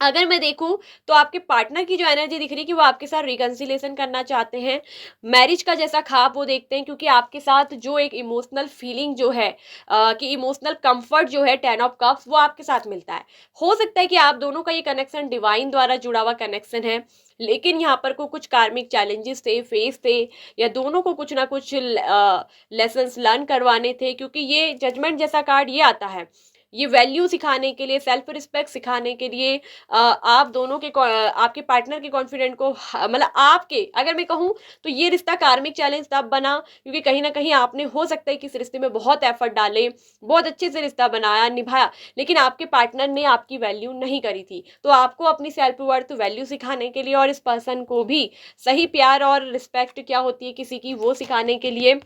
अगर मैं देखूं तो आपके पार्टनर की जो एनर्जी दिख रही है कि वो आपके साथ रिकंसिलेशन करना चाहते हैं, मैरिज का जैसा ख्वाब वो देखते हैं, क्योंकि आपके साथ जो एक इमोशनल फीलिंग जो है, कि इमोशनल कंफर्ट जो है, 10 ऑफ कप्स, वो आपके साथ मिलता है। हो सकता है कि आप दोनों का ये कनेक्शन डिवाइन द्वारा जुड़ा हुआ कनेक्शन है, लेकिन यहाँ पर को कुछ कार्मिक चैलेंजेस थे, फेस थे, या दोनों को कुछ ना कुछ लेसन्स लर्न करवाने थे, क्योंकि ये जजमेंट जैसा कार्ड ये आता है, ये वैल्यू सिखाने के लिए, सेल्फ रिस्पेक्ट सिखाने के लिए, आप दोनों के आपके पार्टनर के कॉन्फिडेंट को, मतलब आपके, अगर मैं कहूँ तो ये रिश्ता कार्मिक चैलेंज तब बना क्योंकि कहीं ना कहीं आपने, हो सकता है कि इस रिश्ते में बहुत एफर्ट डाले, बहुत अच्छे से रिश्ता बनाया, निभाया, लेकिन आपके पार्टनर ने आपकी वैल्यू नहीं करी थी। तो आपको अपनी सेल्फ वर्थ वैल्यू सिखाने के लिए, और इस पर्सन को भी सही प्यार और रिस्पेक्ट क्या होती है किसी की, वो सिखाने के लिए,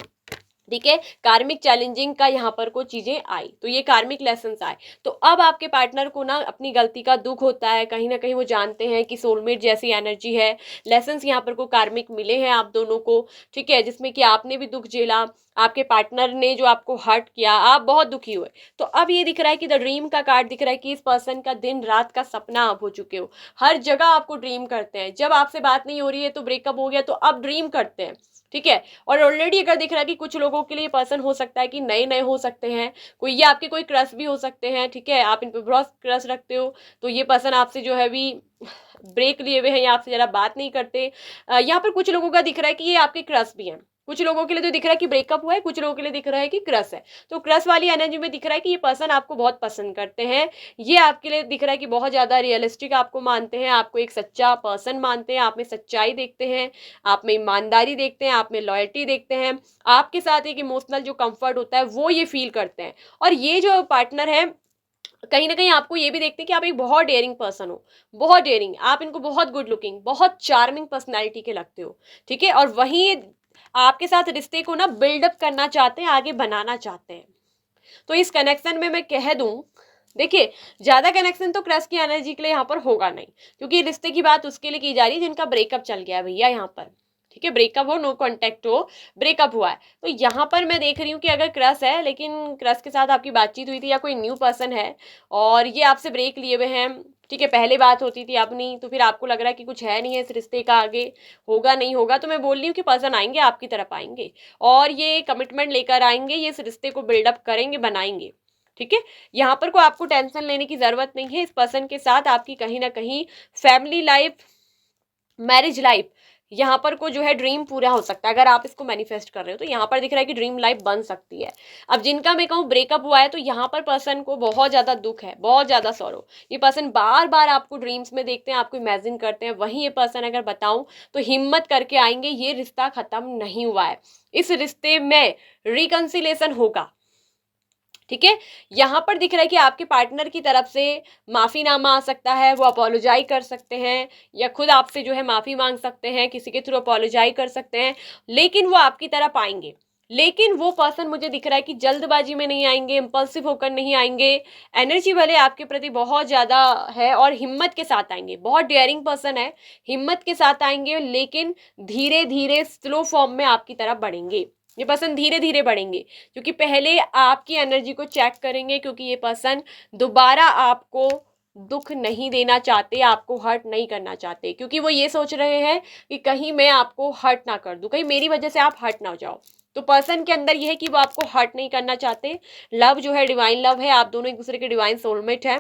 ठीक है, कार्मिक चैलेंजिंग का यहाँ पर को चीजें आई, तो ये कार्मिक लेसन्स आए। तो अब आपके पार्टनर को ना अपनी गलती का दुख होता है, कहीं ना कहीं वो जानते हैं कि सोलमेट जैसी एनर्जी है, लेसन्स यहाँ पर को कार्मिक मिले हैं आप दोनों को, ठीक है, जिसमें कि आपने भी दुख झेला, आपके पार्टनर ने जो आपको हर्ट किया, आप बहुत दुखी हुए। तो अब ये दिख रहा है कि द ड्रीम का कार्ड दिख रहा है कि इस पर्सन का दिन रात का सपना आप हो चुके हो, हर जगह आपको ड्रीम करते हैं, जब आपसे बात नहीं हो रही है तो ब्रेकअप हो गया तो अब ड्रीम करते हैं, ठीक है। और ऑलरेडी अगर दिख रहा है कि कुछ लोगों के लिए पर्सन हो सकता है कि नए नए हो सकते हैं, कोई ये आपके कोई क्रश भी हो सकते हैं, ठीक है, आप इन पर बहुत क्रश रखते हो, तो ये पर्सन आपसे जो है भी ब्रेक लिए हुए हैं या आपसे ज़रा बात नहीं करते। यहाँ पर कुछ लोगों का दिख रहा है कि ये आपके क्रश भी हैं, कुछ लोगों के लिए तो दिख रहा है कि ब्रेकअप हुआ है, कुछ लोगों के लिए दिख रहा है कि क्रश है। तो क्रश वाली एनर्जी में दिख रहा है कि ये पर्सन आपको बहुत पसंद करते हैं, ये आपके लिए दिख रहा है कि बहुत ज़्यादा रियलिस्टिक आपको मानते हैं, आपको एक सच्चा पर्सन मानते हैं, आप में सच्चाई देखते हैं, आप में ईमानदारी देखते हैं, आप में लॉयल्टी देखते हैं, आपके साथ एक इमोशनल जो कंफर्ट होता है वो ये फील करते हैं। और ये जो पार्टनर है कहीं ना कहीं आपको ये भी देखते हैं कि आप एक बहुत डेयरिंग पर्सन हो, बहुत डेयरिंग, आप इनको बहुत गुड लुकिंग, बहुत चार्मिंग पर्सनैलिटी के लगते हो, ठीक है। और वहीं आपके साथ रिश्ते को ना बिल्डअप करना चाहते हैं, आगे बनाना चाहते हैं। तो इस कनेक्शन में मैं कह दूं, देखिए ज्यादा कनेक्शन तो क्रश की एनर्जी के लिए यहाँ पर होगा नहीं, क्योंकि रिश्ते की बात उसके लिए की जा रही है जिनका ब्रेकअप चल गया भैया यहाँ पर, ठीक है। ब्रेकअप हो, नो कांटेक्ट हो, ब्रेकअप हुआ है, तो यहाँ पर मैं देख रही हूँ कि अगर क्रश है, लेकिन क्रश के साथ आपकी बातचीत हुई थी या कोई न्यू पर्सन है और ये आपसे ब्रेक लिए हुए हैं, ठीक है। पहले बात होती थी अपनी, तो फिर आपको लग रहा है कि कुछ है नहीं है इस रिश्ते का, आगे होगा नहीं होगा, तो मैं बोल रही हूँ कि पर्सन आएंगे आपकी तरफ आएंगे और ये कमिटमेंट लेकर आएंगे, ये इस रिश्ते को बिल्डअप करेंगे, बनाएंगे, ठीक है। यहाँ पर कोई आपको टेंशन लेने की जरूरत नहीं है। इस पर्सन के साथ आपकी कहीं ना कहीं फैमिली लाइफ, मैरिज लाइफ, यहाँ पर को जो है ड्रीम पूरा हो सकता है। अगर आप इसको मैनिफेस्ट कर रहे हो तो यहाँ पर दिख रहा है कि ड्रीम लाइफ बन सकती है। अब जिनका मैं कहूँ ब्रेकअप हुआ है, तो यहाँ पर पर्सन को बहुत ज्यादा दुख है, बहुत ज्यादा सॉरो। ये पर्सन बार बार आपको ड्रीम्स में देखते हैं, आपको इमेजिन करते हैं। वहीं ये पर्सन अगर बताऊं तो हिम्मत करके आएंगे, ये रिश्ता खत्म नहीं हुआ है, इस रिश्ते में रिकंसिलेशन होगा, ठीक है। यहाँ पर दिख रहा है कि आपके पार्टनर की तरफ से माफीनामा आ सकता है, वो अपोलोजाइज कर सकते हैं या खुद आपसे जो है माफी मांग सकते हैं, किसी के थ्रू अपोलोजाइज कर सकते हैं, लेकिन वो आपकी तरफ आएंगे। लेकिन वो पर्सन मुझे दिख रहा है कि जल्दबाजी में नहीं आएंगे, इम्पल्सिव होकर नहीं आएंगे, एनर्जी वाले आपके प्रति बहुत ज्यादा है और हिम्मत के साथ आएंगे, बहुत डेयरिंग पर्सन है, हिम्मत के साथ आएंगे, लेकिन धीरे धीरे स्लो फॉर्म में आपकी तरफ बढ़ेंगे। ये पर्सन धीरे धीरे बढ़ेंगे, क्योंकि पहले आपकी एनर्जी को चेक करेंगे, क्योंकि ये पर्सन दोबारा आपको दुख नहीं देना चाहते, आपको हर्ट नहीं करना चाहते, क्योंकि वो ये सोच रहे हैं कि कहीं मैं आपको हर्ट ना कर दूं, कहीं मेरी वजह से आप हर्ट ना हो जाओ। तो पर्सन के अंदर यह है कि वो आपको हर्ट नहीं करना चाहते। लव जो है डिवाइन लव है, आप दोनों एक दूसरे के डिवाइन सोलमेट हैं।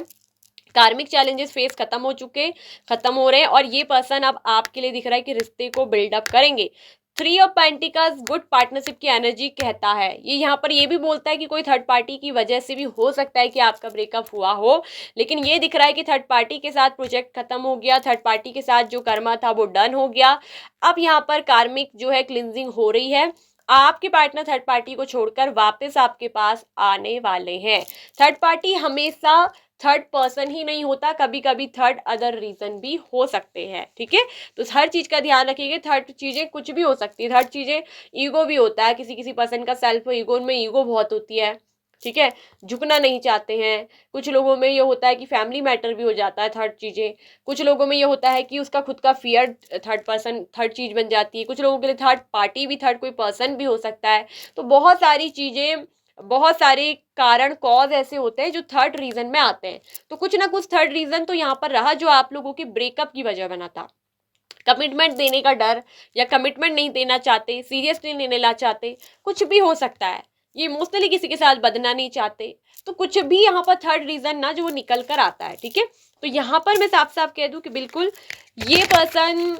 कार्मिक चैलेंजेस फेस खत्म हो चुके, खत्म हो रहे हैं, और ये पर्सन अब आपके लिए दिख रहा है कि रिश्ते को बिल्डअप करेंगे। Three of pentacles good partnership की एनर्जी कहता है। ये यहाँ पर ये भी बोलता है कि कोई थर्ड पार्टी की वजह से भी हो सकता है कि आपका ब्रेकअप हुआ हो, लेकिन ये दिख रहा है कि थर्ड पार्टी के साथ प्रोजेक्ट खत्म हो गया, थर्ड पार्टी के साथ जो कर्मा था वो डन हो गया। अब यहाँ पर कार्मिक जो है क्लिनजिंग हो रही है, आपके पार्टनर थर्ड पार्टी को छोड़कर वापस आपके पास आने वाले हैं। थर्ड पार्टी हमेशा थर्ड पर्सन ही नहीं होता, कभी कभी थर्ड अदर रीजन भी हो सकते हैं, ठीक है। तो हर चीज का ध्यान रखिएगा, थर्ड चीजें कुछ भी हो सकती है, थर्ड चीजें ईगो भी होता है, किसी किसी पर्सन का सेल्फ ईगो में ईगो बहुत होती है, ठीक है, झुकना नहीं चाहते हैं। कुछ लोगों में ये होता है कि फैमिली मैटर भी हो जाता है थर्ड चीजें, कुछ लोगों में ये होता है कि उसका खुद का फियर थर्ड पर्सन थर्ड चीज बन जाती है, कुछ लोगों के लिए थर्ड पार्टी भी थर्ड कोई पर्सन भी हो सकता है। तो बहुत सारी चीजें, बहुत सारे कारण कॉज ऐसे होते हैं जो थर्ड रीजन में आते हैं। तो कुछ ना कुछ थर्ड रीजन तो यहाँ पर रहा जो आप लोगों की ब्रेकअप की वजह बना था। कमिटमेंट देने का डर, या कमिटमेंट नहीं देना चाहते, सीरियसली नहीं लेना चाहते, कुछ भी हो सकता है। ये इमोशनली किसी के साथ बदलना नहीं चाहते, तो कुछ भी यहाँ पर थर्ड रीजन ना जो वो निकल कर आता है, ठीक है। तो यहाँ पर मैं साफ साफ कह दूं कि बिल्कुल ये पर्सन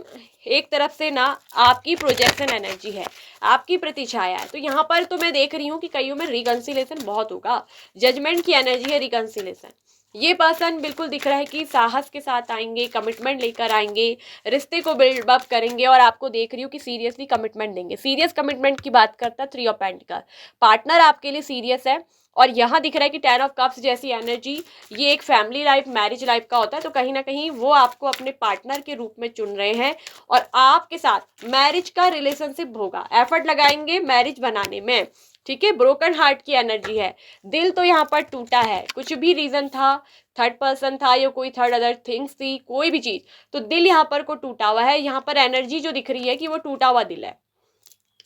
एक तरफ से ना आपकी प्रोजेक्शन एनर्जी है, आपकी प्रतिछाया है। तो यहाँ पर तो मैं देख रही हूँ कि कईयों में रिकंसिलेशन बहुत होगा, जजमेंट की एनर्जी है, रिकंसिलेशन। ये पर्सन बिल्कुल दिख रहा है कि साहस के साथ आएंगे, कमिटमेंट लेकर आएंगे, रिश्ते को बिल्ड अप करेंगे, और आपको देख रही हूँ कि सीरियसली कमिटमेंट देंगे। सीरियस कमिटमेंट की बात करता है थ्री ऑफ पेंटिकल, पार्टनर आपके लिए सीरियस है। और यहाँ दिख रहा है कि 10 ऑफ कप्स जैसी एनर्जी, ये एक फैमिली लाइफ, मैरिज लाइफ का होता है। तो कहीं ना कहीं वो आपको अपने पार्टनर के रूप में चुन रहे हैं और आपके साथ मैरिज का रिलेशनशिप होगा, एफर्ट लगाएंगे मैरिज बनाने में, ठीक है। ब्रोकन हार्ट की एनर्जी है, दिल तो यहाँ पर टूटा है, कुछ भी रीजन था, थर्ड पर्सन था या कोई थर्ड अदर थिंग्स थी, कोई भी चीज, तो दिल यहाँ पर को टूटा हुआ है। यहाँ पर एनर्जी जो दिख रही है कि वो टूटा हुआ दिल है,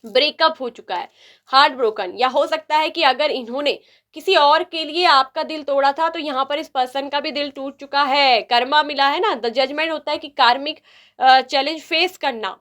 ब्रेकअप हो चुका है, हार्ट ब्रोकन। या हो सकता है कि अगर इन्होंने किसी और के लिए आपका दिल तोड़ा था, तो यहाँ पर इस पर्सन का भी दिल टूट चुका है। कर्मा मिला है ना, द जजमेंट होता है कि कार्मिक चैलेंज फेस करना,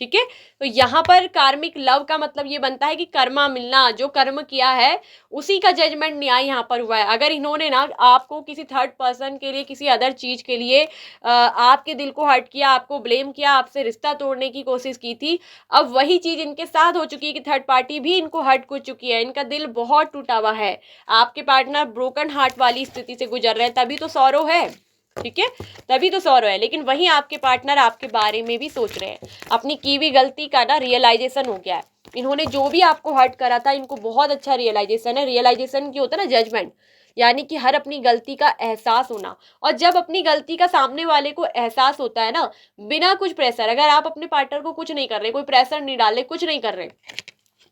ठीक है। तो यहाँ पर कार्मिक लव का मतलब ये बनता है कि कर्मा मिलना, जो कर्म किया है उसी का जजमेंट न्याय यहाँ पर हुआ है। अगर इन्होंने ना आपको किसी थर्ड पर्सन के लिए, किसी अदर चीज के लिए आपके दिल को हर्ट किया, आपको ब्लेम किया, आपसे रिश्ता तोड़ने की कोशिश की थी, अब वही चीज इनके साथ हो चुकी है कि थर्ड पार्टी भी इनको हर्ट कर चुकी है, इनका दिल बहुत टूटा हुआ है, आपके पार्टनर ब्रोकन हार्ट वाली स्थिति से गुजर रहे हैं, तभी तो सौरव है, ठीक है, तभी तो सौरव है। लेकिन वहीं आपके पार्टनर आपके बारे में भी सोच रहे हैं, अपनी की हुई गलती का ना रियलाइजेशन हो गया है। इन्होंने जो भी आपको हर्ट करा था, इनको बहुत अच्छा रियलाइजेशन है। रियलाइजेशन की होता है ना जजमेंट, यानी कि हर अपनी गलती का एहसास होना। और जब अपनी गलती का सामने वाले को एहसास होता है ना, बिना कुछ प्रेशर, अगर आप अपने पार्टनर को कुछ नहीं कर रहे, कोई प्रेशर नहीं डाले, कुछ नहीं कर रहे,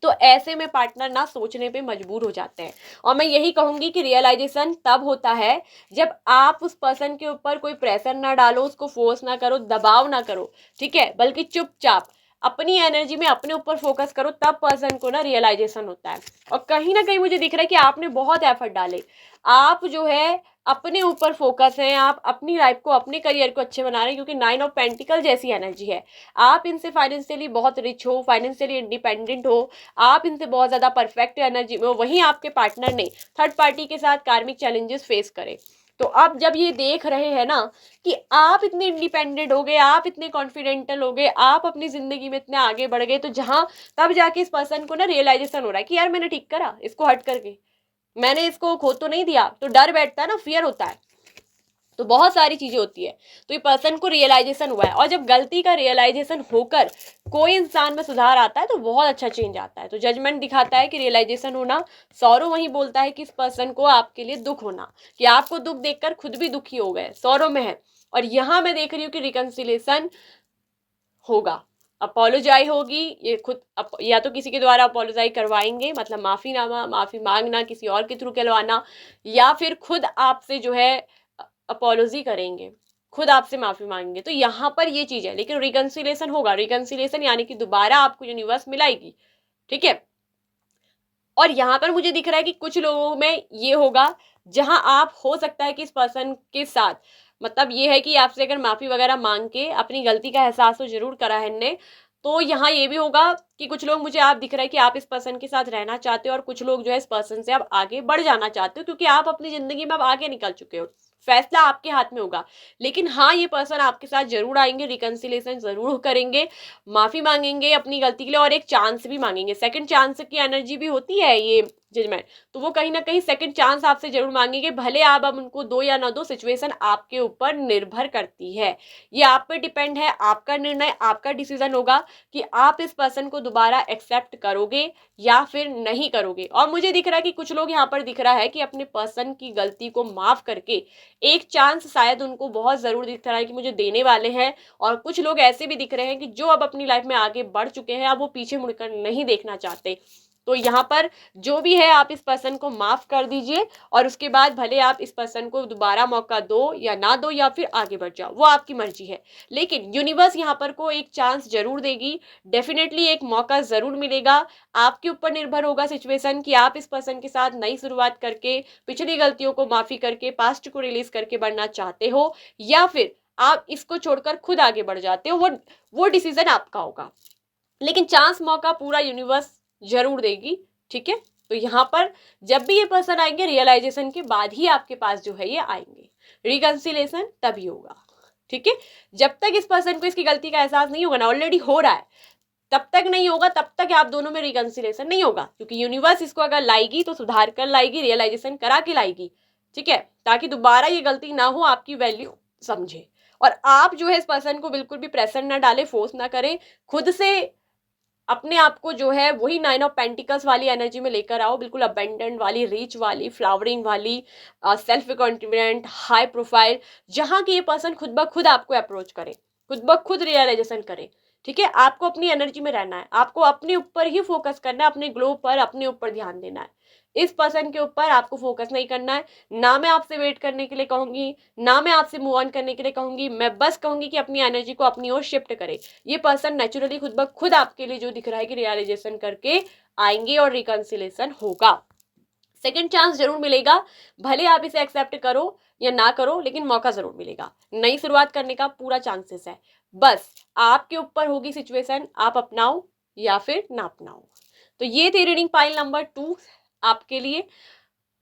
तो ऐसे में पार्टनर ना सोचने पे मजबूर हो जाते हैं। और मैं यही कहूंगी कि रियलाइजेशन तब होता है जब आप उस पर्सन के ऊपर कोई प्रेशर ना डालो, उसको फोर्स ना करो, दबाव ना करो, ठीक है, बल्कि चुपचाप अपनी एनर्जी में अपने ऊपर फोकस करो, तब पर्सन को ना रियलाइजेशन होता है। और कहीं ना कहीं मुझे दिख रहा है कि आपने बहुत एफर्ट डाले, आप जो है अपने ऊपर फोकस हैं, आप अपनी लाइफ को, अपने करियर को अच्छे बना रहे हैं, क्योंकि 9 ऑफ पेंटिकल जैसी एनर्जी है। आप इनसे फाइनेंशियली बहुत रिच हो, फाइनेंशियली इंडिपेंडेंट हो, आप इनसे बहुत ज़्यादा परफेक्ट एनर्जी में हो। वहीं आपके पार्टनर ने थर्ड पार्टी के साथ कार्मिक चैलेंजेस फेस करे। तो अब जब ये देख रहे हैं ना कि आप इतने इंडिपेंडेंट हो गए, आप इतने कॉन्फिडेंटल हो गए, आप अपनी जिंदगी में इतने आगे बढ़ गए, तो जहां तब जाके इस पर्सन को ना रियलाइजेशन हो रहा है कि यार मैंने ठीक करा इसको हट करके, मैंने इसको खो तो नहीं दिया। तो डर बैठता है ना, फियर होता है, तो बहुत सारी चीजें होती है। तो ये पर्सन को रियलाइजेशन हुआ है, और जब गलती का रियलाइजेशन होकर कोई इंसान में सुधार आता है तो बहुत अच्छा चेंज आता है। तो जजमेंट दिखाता है कि रियलाइजेशन होना, सौरव वही बोलता है कि इस पर्सन को आपके लिए दुख होना, कि आपको दुख देखकर खुद भी दुखी हो गए, सौरव में है। और यहां मैं देख रही हूँ कि रिकंसिलेशन होगा, अपोलोजाई होगी, ये खुद या तो किसी के द्वारा अपोलोजाई करवाएंगे, मतलब माफीनामा, माफी मांगना, किसी और के थ्रू करवाना, या फिर खुद आपसे जो है अपोलोजी करेंगे, खुद आपसे माफी मांगेंगे। तो यहाँ पर ये चीज है, लेकिन रिकंसिलेशन होगा। रिकंसिलेशन यानी कि दोबारा आपको यूनिवर्स मिलाएगी, ठीक है। और यहाँ पर मुझे दिख रहा है कि कुछ लोगों में ये होगा जहां आप, हो सकता है कि इस पर्सन के साथ, मतलब ये है कि आपसे अगर माफी वगैरह मांग के अपनी गलती का एहसास तो जरूर करा है इनने, तो यहाँ ये भी होगा कि कुछ लोग, मुझे आप दिख रहा है कि आप इस पर्सन के साथ रहना चाहते हो, और कुछ लोग जो है इस पर्सन से अब आगे बढ़ जाना चाहते हो, क्योंकि आप अपनी जिंदगी में अब आगे निकल चुके हो। फैसला आपके हाथ में होगा। लेकिन हाँ, ये पर्सन आपके साथ जरूर आएंगे, रिकंसिलेशन जरूर करेंगे, माफी मांगेंगे अपनी गलती के लिए, और एक चांस भी मांगेंगे। सेकंड चांस की एनर्जी भी होती है ये जजमेंट, तो वो कहीं ना कहीं सेकंड चांस आपसे जरूर मांगेंगे, भले आप अब उनको दो या ना दो, सिचुएशन आपके ऊपर निर्भर करती है। ये आप पे डिपेंड है, आपका निर्णय, आपका डिसीजन होगा कि आप इस पर्सन को दोबारा एक्सेप्ट करोगे या फिर नहीं करोगे। और मुझे दिख रहा है कि कुछ लोग यहाँ पर दिख रहा है कि अपने पर्सन की गलती को माफ करके एक चांस शायद उनको बहुत जरूर दिख रहा है कि मुझे देने वाले हैं। और कुछ लोग ऐसे भी दिख रहे हैं कि जो अब अपनी लाइफ में आगे बढ़ चुके हैं, अब वो पीछे मुड़कर नहीं देखना चाहते। तो यहाँ पर जो भी है, आप इस पर्सन को माफ कर दीजिए, और उसके बाद भले आप इस पर्सन को दोबारा मौका दो या ना दो, या फिर आगे बढ़ जाओ, वो आपकी मर्जी है। लेकिन यूनिवर्स यहाँ पर को एक चांस जरूर देगी, डेफिनेटली एक मौका जरूर मिलेगा। आपके ऊपर निर्भर होगा सिचुएशन कि आप इस पर्सन के साथ नई शुरुआत करके, पिछली गलतियों को माफी करके, पास्ट को रिलीज करके बढ़ना चाहते हो, या फिर आप इसको छोड़कर खुद आगे बढ़ जाते हो। वो डिसीजन आपका होगा, लेकिन चांस, मौका पूरा यूनिवर्स जरूर देगी, ठीक है। तो यहाँ पर जब भी ये पर्सन आएंगे, रियलाइजेशन के बाद ही आपके पास जो है ये आएंगे, रिकंसिलेशन तभी होगा, ठीक है। जब तक इस पर्सन को इसकी गलती का एहसास नहीं होगा ना, ऑलरेडी हो रहा है, तब तक नहीं होगा, तब तक आप दोनों में रिकंसिलेशन नहीं होगा, क्योंकि यूनिवर्स इसको अगर लाएगी तो सुधार कर लाएगी, रियलाइजेशन करा के लाएगी, ठीक है, ताकि दोबारा ये गलती ना हो, आपकी वैल्यू समझे। और आप जो है इस पर्सन को बिल्कुल भी प्रेशर ना डाले, फोर्स ना करें, खुद से अपने आप को जो है वही 9 ऑफ पेंटिकल्स वाली एनर्जी में लेकर आओ, बिल्कुल अबेंडेंट वाली, रिच वाली, फ्लावरिंग वाली, सेल्फ कॉन्फिडेंट, हाई प्रोफाइल, जहां की ये पर्सन खुद ब खुद आपको अप्रोच करे, खुद ब खुद रियलाइजेशन करे, ठीक है। आपको अपनी एनर्जी में रहना है, आपको अपने ऊपर ही फोकस करना है, अपने ग्लो पर, अपने ऊपर ध्यान देना है। इस पर्सन के ऊपर आपको फोकस नहीं करना है। ना मैं आपसे वेट करने के लिए कहूंगी, ना मैं आपसे मूव ऑन करने के लिए कहूंगी, मैं बस कहूंगी कि अपनी एनर्जी को अपनी ओर शिफ्ट करे। ये पर्सन नेचुरली खुद ब खुद आपके लिए जो दिख रहा है कि रियलाइजेशन करके आएंगे, और रिकंसिलेशन होगा। सेकंड चांस जरूर मिलेगा, भले आप इसे एक्सेप्ट करो या ना करो, लेकिन मौका जरूर मिलेगा, नई शुरुआत करने का पूरा चांसेस है। बस आपके ऊपर होगी सिचुएशन, आप अपनाओ या फिर ना अपनाओ। तो ये थी रीडिंग पाइल नंबर 2 आपके लिए।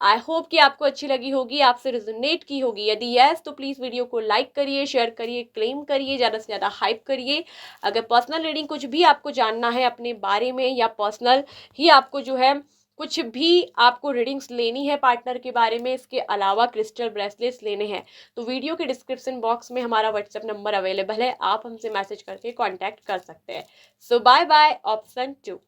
आई होप कि आपको अच्छी लगी होगी, आपसे रिजोनेट की होगी। यदि यस, तो प्लीज वीडियो को लाइक करिए, शेयर करिए, क्लेम करिए, ज्यादा से ज्यादा हाइप करिए। अगर पर्सनल रीडिंग कुछ भी आपको जानना है अपने बारे में, या पर्सनल ही आपको जो है कुछ भी आपको रीडिंग्स लेनी है पार्टनर के बारे में, इसके अलावा क्रिस्टल ब्रेसलेट्स लेने हैं, तो वीडियो के डिस्क्रिप्शन बॉक्स में हमारा व्हाट्सएप नंबर अवेलेबल है, आप हमसे मैसेज करके कांटेक्ट कर सकते हैं। सो बाय बाय, ऑप्शन 2।